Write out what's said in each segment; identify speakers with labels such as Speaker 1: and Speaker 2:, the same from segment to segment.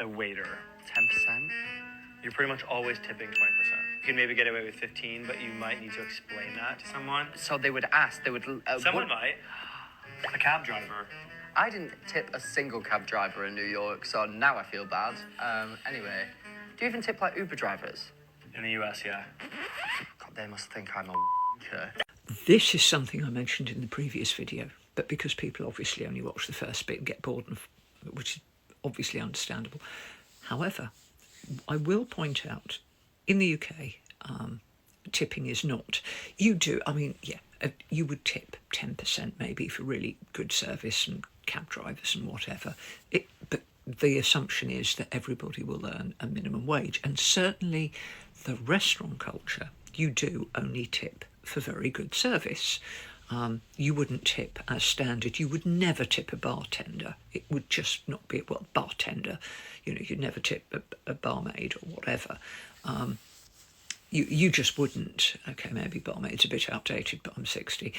Speaker 1: a waiter, 10%, you're pretty much always tipping 20%. You can maybe get away with 15, but you might need to explain that to someone.
Speaker 2: So they would ask,
Speaker 1: Someone might. A cab driver.
Speaker 2: I didn't tip a single cab driver in New York, so now I feel bad. Anyway, do you even tip like Uber drivers?
Speaker 1: In the US, yeah.
Speaker 2: God, they must think I'm a wanker.
Speaker 3: This is something I mentioned in the previous video, but because people obviously only watch the first bit and get bored, which is obviously understandable. However, I will point out, in the UK, tipping is not. You do, I mean, yeah, you would tip 10% maybe for really good service and cab drivers and whatever. But the assumption is that everybody will earn a minimum wage. And certainly the restaurant culture, you do only tip for very good service. You wouldn't tip as standard. You would never tip a bartender. It would just not be, well, bartender, you know, you'd never tip a barmaid or whatever. You just wouldn't. Okay, maybe barmaid's a bit outdated, but I'm 60.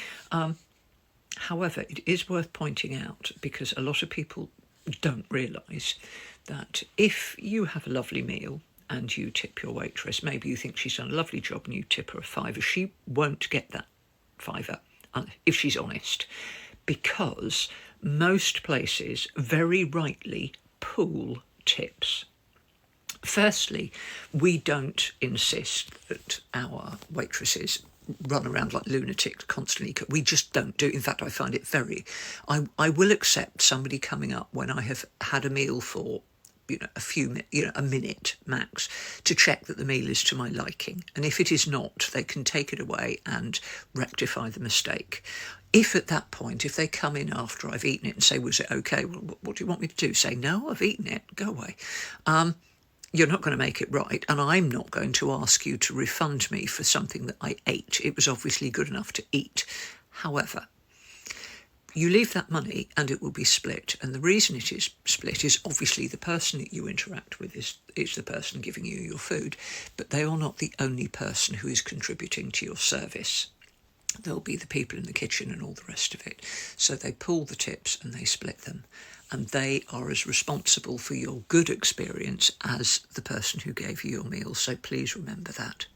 Speaker 3: However, it is worth pointing out, because a lot of people don't realise that if you have a lovely meal and you tip your waitress, maybe you think she's done a lovely job and you tip her a £5, she won't get that £5 if she's honest, because most places very rightly pool tips. Firstly, we don't insist that our waitresses run around like lunatics constantly. We just don't do. In fact, I find it I will accept somebody coming up when I have had a meal for, a minute max, to check that the meal is to my liking. And if it is not, they can take it away and rectify the mistake. If at that point, if they come in after I've eaten it and say, was it okay? Well, what do you want me to do? Say, no, I've eaten it, go away. You're not going to make it right, and I'm not going to ask you to refund me for something that I ate. It was obviously good enough to eat. However, you leave that money and it will be split. And the reason it is split is obviously the person that you interact with is the person giving you your food, but they are not the only person who is contributing to your service. There'll be the people in the kitchen and all the rest of it. So they pool the tips and they split them. And they are as responsible for your good experience as the person who gave you your meal. So please remember that.